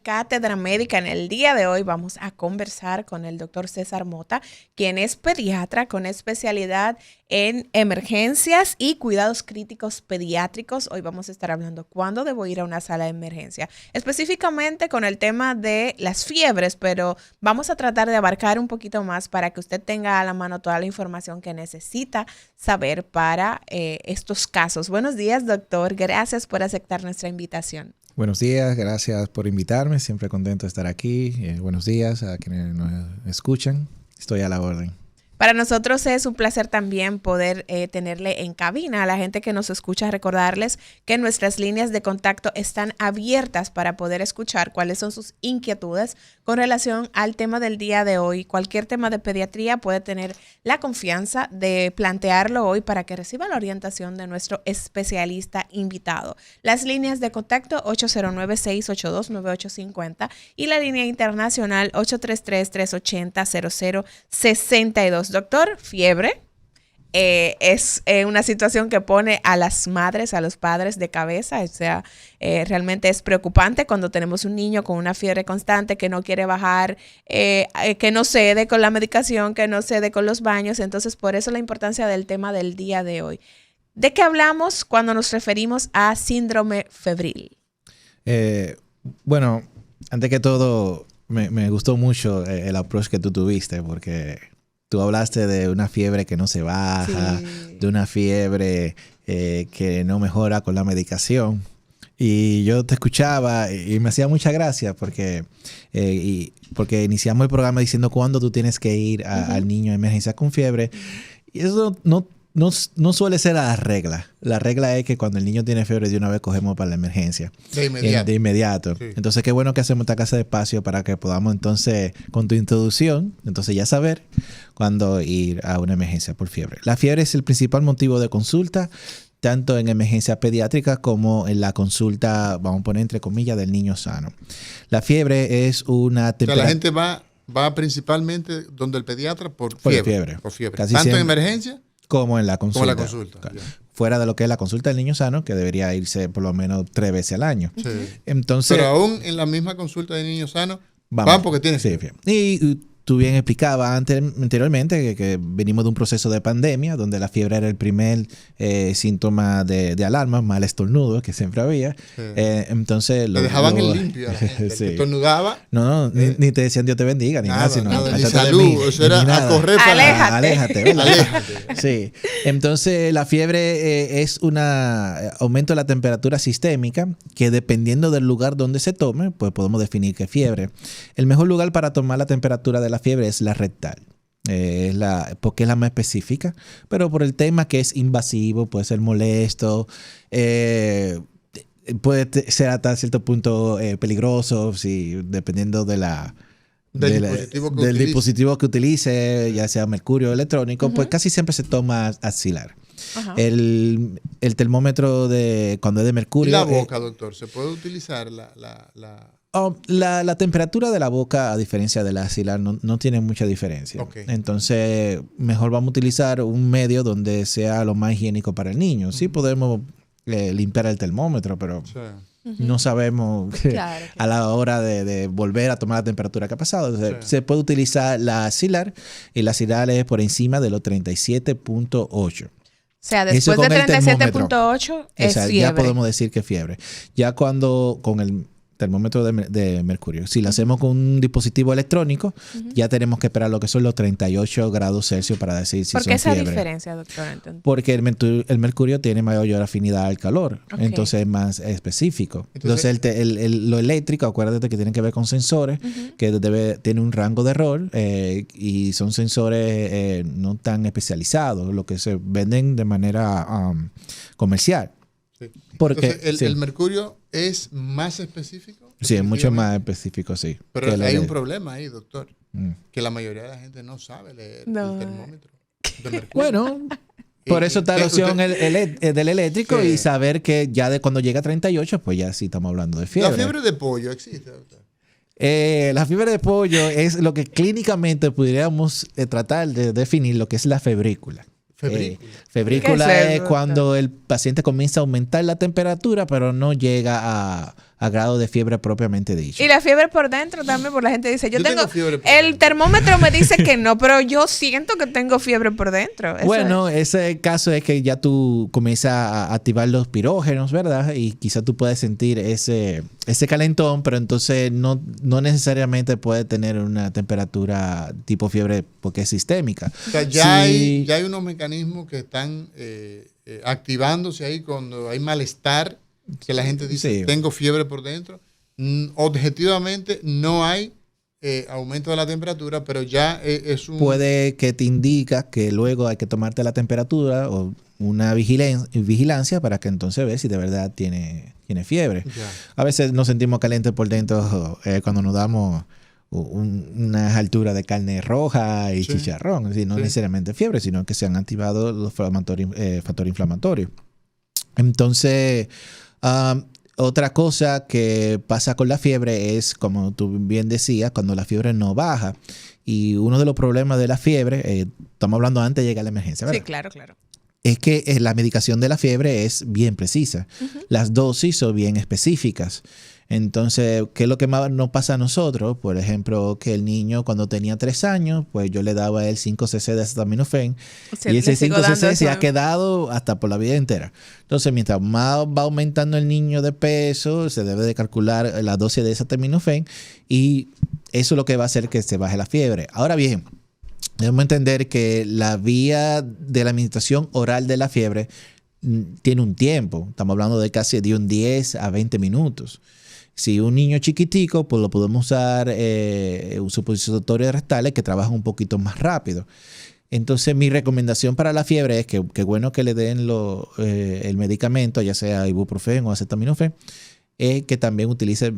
Cátedra Médica. En el día de hoy vamos a conversar con el doctor César Mota, quien es pediatra con especialidad en emergencias y cuidados críticos pediátricos. Hoy vamos a estar hablando cuándo debo ir a una sala de emergencia, específicamente con el tema de las fiebres, pero vamos a tratar de abarcar un poquito más para que usted tenga a la mano toda la información que necesita saber para estos casos. Buenos días, doctor. Gracias por aceptar nuestra invitación. Buenos días, gracias por invitarme. Siempre contento de estar aquí. Buenos días a quienes nos escuchan. Estoy a la orden. Para nosotros es un placer también poder tenerle en cabina. A la gente que nos escucha, recordarles que nuestras líneas de contacto están abiertas para poder escuchar cuáles son sus inquietudes con relación al tema del día de hoy. Cualquier tema de pediatría puede tener la confianza de plantearlo hoy para que reciba la orientación de nuestro especialista invitado. Las líneas de contacto 809-682-9850 y la línea internacional 833-380-0062. Doctor, fiebre es una situación que pone a las madres, a los padres de cabeza. O sea, realmente es preocupante cuando tenemos un niño con una fiebre constante que no quiere bajar, que no cede con la medicación, que no cede con los baños. Entonces, por eso la importancia del tema del día de hoy. ¿De qué hablamos cuando nos referimos a síndrome febril? Bueno, antes que todo, me gustó mucho el approach que tú tuviste, porque tú hablaste de una fiebre que no se baja, sí, de una fiebre que no mejora con la medicación. Y yo te escuchaba y me hacía mucha gracia porque iniciamos el programa diciendo cuándo tú tienes que ir al niño de emergencia con fiebre. Y eso no suele ser la regla. La regla es que cuando el niño tiene fiebre de una vez cogemos para la emergencia. De inmediato. Sí. Entonces, qué bueno que hacemos esta casa de espacio para que podamos entonces, con tu introducción, entonces ya saber cuándo ir a una emergencia por fiebre. La fiebre es el principal motivo de consulta, tanto en emergencia pediátrica como en la consulta, vamos a poner entre comillas, del niño sano. La fiebre es una temperatura... O sea, la gente va principalmente donde el pediatra por fiebre. Por fiebre. Casi tanto siempre, en emergencia como en la consulta. Como en la consulta. Fuera de lo que es la consulta del niño sano, que debería irse por lo menos 3 veces al año. Sí. Entonces, pero aún en la misma consulta del niño sano, van porque tienen fiebre. Sí, y tú bien explicabas anteriormente que venimos de un proceso de pandemia donde la fiebre era el primer síntoma de alarma, mal estornudo que siempre había. Sí. Entonces le dejaban en limpio a la gente. Sí. Estornudaba. No, ni te decían Dios te bendiga, ni nada, sino ni salud. Eso era a correr para aléjate. Sí. Entonces la fiebre es aumento de la temperatura sistémica que dependiendo del lugar donde se tome, pues podemos definir qué fiebre. El mejor lugar para tomar la temperatura de la fiebre es la rectal, porque es la más específica, pero por el tema que es invasivo, puede ser molesto, puede ser hasta cierto punto peligroso, dependiendo del dispositivo que utilice, ya sea mercurio o electrónico, pues casi siempre se toma axilar. El termómetro cuando es de mercurio... ¿Y la boca, doctor? ¿Se puede utilizar la temperatura de la boca, a diferencia de la axilar, no tiene mucha diferencia. Okay. Entonces, mejor vamos a utilizar un medio donde sea lo más higiénico para el niño. Sí podemos limpiar el termómetro, pero no sabemos a la hora de volver a tomar la temperatura que ha pasado. Entonces, se puede utilizar la axilar, y la axilar es por encima de los 37.8. O sea, después de 37.8 es fiebre. Ya podemos decir que es fiebre. Ya cuando con el termómetro de mercurio, si lo hacemos con un dispositivo electrónico, ya tenemos que esperar lo que son los 38 grados Celsius para decir si son fiebre. ¿Por qué esa diferencia, doctor? Entonces, porque el mercurio tiene mayor afinidad al calor, entonces es más específico. Entonces lo eléctrico, acuérdate que tiene que ver con sensores, que tiene un rango de error, y son sensores no tan especializados, lo que se venden de manera comercial. Sí. Porque entonces, el mercurio es más específico. Sí, es mucho más específico, sí. Pero hay un problema ahí, doctor, que la mayoría de la gente no sabe leer el termómetro de mercurio. Bueno, por eso está la opción del eléctrico, y saber que ya de cuando llega a 38, pues ya sí estamos hablando de fiebre. ¿La fiebre de pollo existe, doctor? La fiebre de pollo es lo que clínicamente pudiéramos tratar de definir lo que es la febrícula. Febrícula es cuando el paciente comienza a aumentar la temperatura, pero no llega a grado de fiebre propiamente dicho. Y la fiebre por dentro también, porque la gente dice, yo tengo fiebre por el dentro. termómetro me dice que no, pero yo siento que tengo fiebre por dentro. Bueno, ese caso es que ya tú comienzas a activar los pirógenos, ¿verdad? Y quizás tú puedes sentir ese calentón, pero entonces no necesariamente puede tener una temperatura tipo fiebre porque es sistémica. O sea, ya hay unos mecanismos que están activándose ahí cuando hay malestar, que la gente dice, tengo fiebre por dentro. Objetivamente no hay aumento de la temperatura, pero ya es un... Puede que te indica que luego hay que tomarte la temperatura o una vigilancia para que entonces veas si de verdad tiene fiebre. Ya. A veces nos sentimos calientes por dentro cuando nos damos unas alturas de carne roja y chicharrón. Es decir, no necesariamente fiebre, sino que se han activado los factores inflamatorios. Entonces, otra cosa que pasa con la fiebre es, como tú bien decías, cuando la fiebre no baja. Y uno de los problemas de la fiebre, estamos hablando antes de llegar a la emergencia, ¿verdad? Sí, claro. Es que la medicación de la fiebre es bien precisa. Las dosis son bien específicas. Entonces, ¿qué es lo que más nos pasa a nosotros? Por ejemplo, que el niño cuando tenía 3 años, pues yo le daba a él 5 cc de acetaminofén y ese 5 cc se ha quedado hasta por la vida entera. Entonces, mientras más va aumentando el niño de peso, se debe de calcular la dosis de acetaminofén y eso es lo que va a hacer que se baje la fiebre. Ahora bien, debemos entender que la vía de la administración oral de la fiebre tiene un tiempo. Estamos hablando de casi de un 10 a 20 minutos. Si un niño chiquitico, pues lo podemos usar supositorios rectales que trabajan un poquito más rápido. Entonces, mi recomendación para la fiebre es que bueno que le den el medicamento, ya sea ibuprofeno o acetaminofén, es que también utilice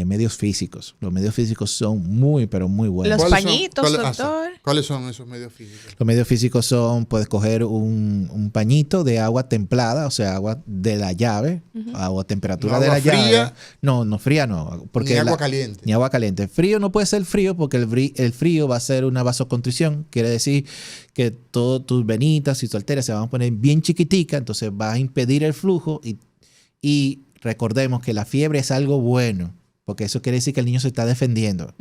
medios físicos. Los medios físicos son muy, pero muy buenos. Los pañitos, doctor. ¿Cuáles son esos medios físicos? Los medios físicos son, puedes coger un pañito de agua templada, o sea, agua de la llave, agua a temperatura ¿No de la agua fría? llave. No fría no. Porque ni agua caliente. Ni agua caliente. Frío no puede ser frío porque el frío va a ser una vasoconstricción. Quiere decir que todas tus venitas y tus arterias se van a poner bien chiquiticas, entonces va a impedir el flujo y recordemos que la fiebre es algo bueno, porque eso quiere decir que el niño se está defendiendo.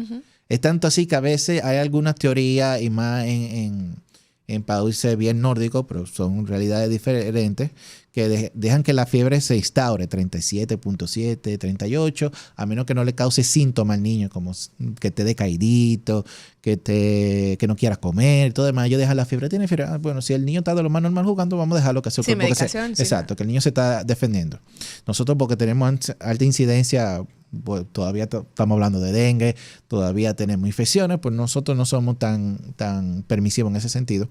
Es tanto así que a veces hay algunas teorías, y más en países bien nórdicos, pero son realidades diferentes, que dejan que la fiebre se instaure, 37.7, 38, a menos que no le cause síntomas al niño, como que te dé caidito, que no quiera comer, todo demás. Ellos dejan la fiebre, tiene fiebre. Bueno, si el niño está de lo más normal jugando, vamos a dejarlo que se medicación, exacto, que el niño se está defendiendo. Nosotros, porque tenemos alta incidencia, pues, todavía estamos hablando de dengue, todavía tenemos infecciones, pues nosotros no somos tan permisivos en ese sentido.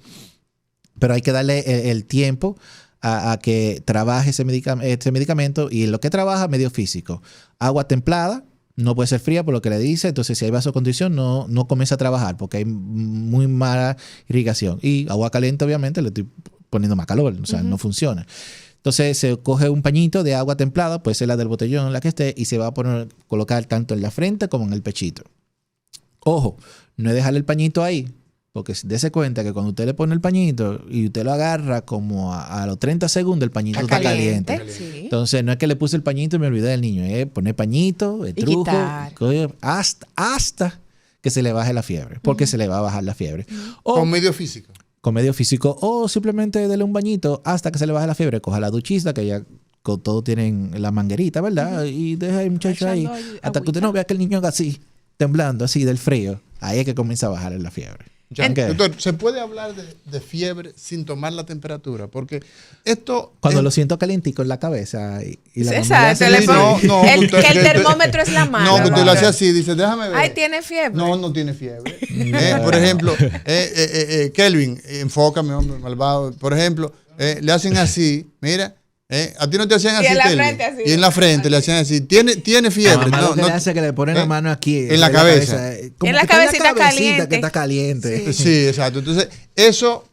Pero hay que darle el tiempo a que trabaje ese medicamento, y en lo que trabaja, medio físico. Agua templada, no puede ser fría por lo que le dice, entonces si hay vasoconstricción no comienza a trabajar porque hay muy mala irrigación. Y agua caliente, obviamente, le estoy poniendo más calor, o sea, no funciona. Entonces se coge un pañito de agua templada, puede ser la del botellón, la que esté, y se va a colocar tanto en la frente como en el pechito. Ojo, no es dejarle el pañito ahí, porque dése cuenta que cuando usted le pone el pañito y usted lo agarra como a los 30 segundos, el pañito está caliente. Sí. Entonces no es que le puse el pañito y me olvidé del niño, es poner pañito, el truco, hasta que se le baje la fiebre, porque se le va a bajar la fiebre. Con medio físico. Con medio físico, o simplemente dele un bañito hasta que se le baje la fiebre. Coja la duchista, que ya con todo tienen la manguerita, ¿verdad? Y deja al muchacho ahí hasta que usted no vea que el niño haga así, temblando así del frío. Ahí es que comienza a bajar la fiebre. Ya, doctor, ¿se puede hablar de fiebre sin tomar la temperatura? Porque esto... Cuando lo siento calientico en la cabeza y la exacto, que el termómetro es la mano. No, que usted lo hace así, dice, déjame ver. Ay, ¿tiene fiebre? No tiene fiebre. Por ejemplo, Kelvin, enfócame, hombre malvado. Por ejemplo, le hacen así, mira. A ti no te hacían así, así, y en la frente le hacían así. Tiene fiebre. No, le hace que le ponen la mano aquí en la cabeza. En la cabecita caliente. Que está caliente. Sí, exacto. Entonces, eso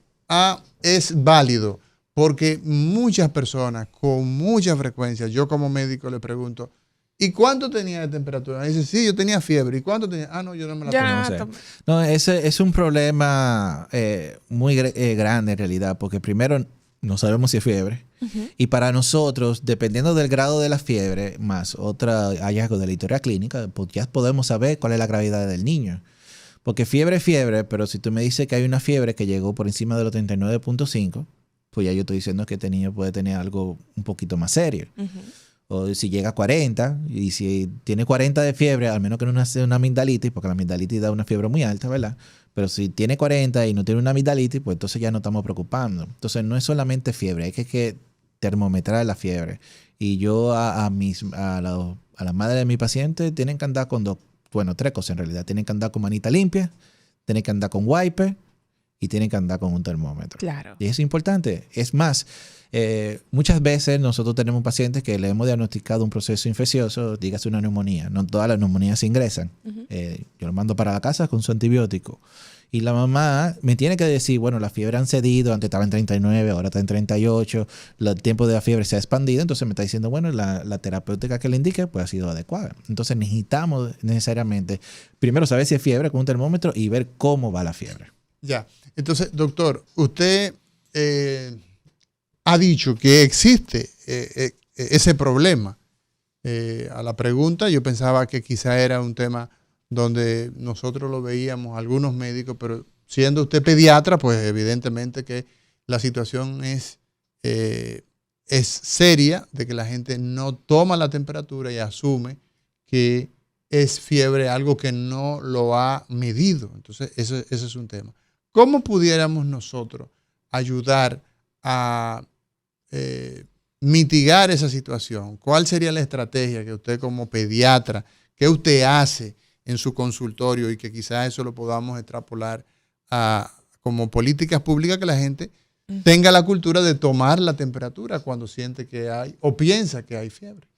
es válido, porque muchas personas con mucha frecuencia, yo como médico le pregunto, ¿y cuánto tenía de temperatura? Me dice, sí, yo tenía fiebre. ¿Y cuánto tenía? No, yo no me la tomé. No, ese es un problema muy grande en realidad, porque primero no sabemos si es fiebre. Y para nosotros, dependiendo del grado de la fiebre, más otro hallazgo de la historia clínica, pues ya podemos saber cuál es la gravedad del niño. Porque fiebre es fiebre, pero si tú me dices que hay una fiebre que llegó por encima de los 39.5, pues ya yo estoy diciendo que este niño puede tener algo un poquito más serio. O si llega a 40, y si tiene 40 de fiebre, al menos que no sea una amigdalitis, porque la amigdalitis da una fiebre muy alta, ¿verdad? Pero si tiene 40 y no tiene una amigdalitis, pues entonces ya no estamos preocupando. Entonces no es solamente fiebre, hay que termometrar la fiebre. Y yo a la madre de mi paciente tienen que andar con tres cosas en realidad. Tienen que andar con manita limpia, tienen que andar con wiper y tienen que andar con un termómetro. Claro. Y es importante. Es más, muchas veces nosotros tenemos pacientes que le hemos diagnosticado un proceso infeccioso, dígase una neumonía. No todas las neumonías se ingresan. Yo lo mando para la casa con su antibiótico. Y la mamá me tiene que decir, bueno, la fiebre han cedido, antes estaba en 39, ahora está en 38, el tiempo de la fiebre se ha expandido, entonces me está diciendo, bueno, la terapéutica que le indique pues ha sido adecuada. Entonces necesitamos necesariamente primero saber si es fiebre con un termómetro y ver cómo va la fiebre. Ya, entonces, doctor, usted ha dicho que existe ese problema. A la pregunta yo pensaba que quizá era un tema donde nosotros lo veíamos algunos médicos, pero siendo usted pediatra, pues evidentemente que la situación es seria, de que la gente no toma la temperatura y asume que es fiebre, algo que no lo ha medido. Entonces, ese es un tema. ¿Cómo pudiéramos nosotros ayudar a mitigar esa situación? ¿Cuál sería la estrategia que usted como pediatra, que usted hace en su consultorio y que quizás eso lo podamos extrapolar como políticas públicas, que la gente tenga la cultura de tomar la temperatura cuando siente que hay o piensa que hay fiebre?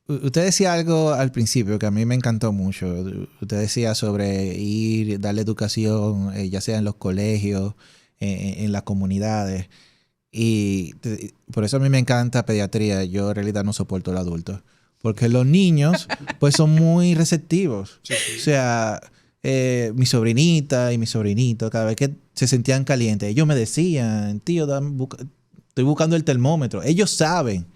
Usted decía algo al principio que a mí me encantó mucho. Usted decía sobre darle educación, ya sea en los colegios, en las comunidades. Y por eso a mí me encanta pediatría. Yo en realidad no soporto el adulto. Porque los niños pues son muy receptivos. Sí. O sea, mi sobrinita y mi sobrinito, cada vez que se sentían calientes, ellos me decían, tío, estoy buscando el termómetro. Ellos saben.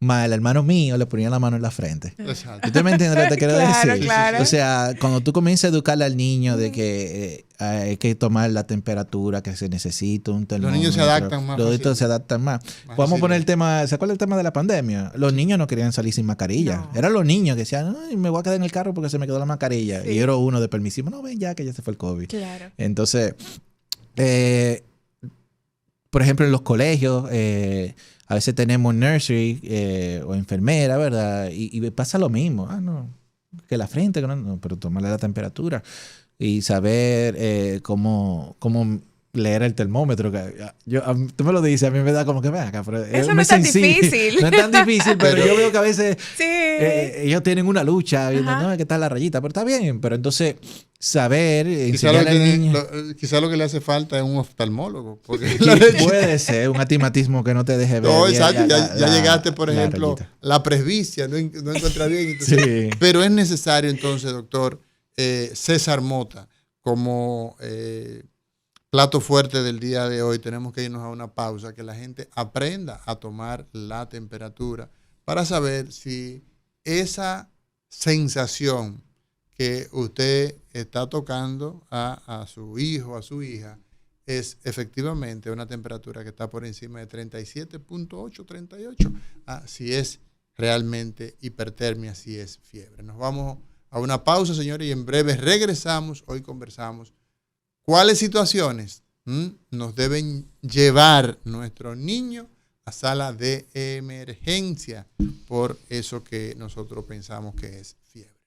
Más el hermano mío le ponía la mano en la frente. Exacto. ¿Usted me entiende lo que te quiero decir? Claro. O sea, cuando tú comienzas a educarle al niño de que hay que tomar la temperatura, que se necesita un termómetro. Los niños se adaptan más. Los adultos se adaptan más. Vamos a poner el tema, ¿se acuerda el tema de la pandemia? Los niños no querían salir sin mascarilla. No. Eran los niños que decían, ay, me voy a quedar en el carro porque se me quedó la mascarilla. Sí. Y era uno de permisivo. No, ven ya, que ya se fue el COVID. Claro. Entonces, por ejemplo, en los colegios, a veces tenemos nursery o enfermera, ¿verdad? Y pasa lo mismo. No, que la frente, no, pero tomarle la temperatura y saber cómo leer el termómetro. Tú me lo dices, a mí me da como que, acá, pero eso no es tan difícil. No es tan difícil, pero yo veo que a veces ellos tienen una lucha viendo, no, que está la rayita, pero está bien. Pero entonces, saber, enseñar al niño. Quizás lo que le hace falta es un oftalmólogo. Porque puede ser un astigmatismo que no te deje ver. No, exacto. Ya llegaste, por ejemplo, la presbicia, no encuentra bien. Entonces, sí. Pero es necesario entonces, doctor César Mota, como plato fuerte del día de hoy, tenemos que irnos a una pausa, que la gente aprenda a tomar la temperatura para saber si esa sensación que usted está tocando a su hijo, a su hija, es efectivamente una temperatura que está por encima de 37.8, 38, si es realmente hipertermia, si es fiebre. Nos vamos a una pausa, señores, y en breve regresamos. Hoy conversamos cuáles situaciones nos deben llevar nuestros niños a sala de emergencia por eso que nosotros pensamos que es fiebre.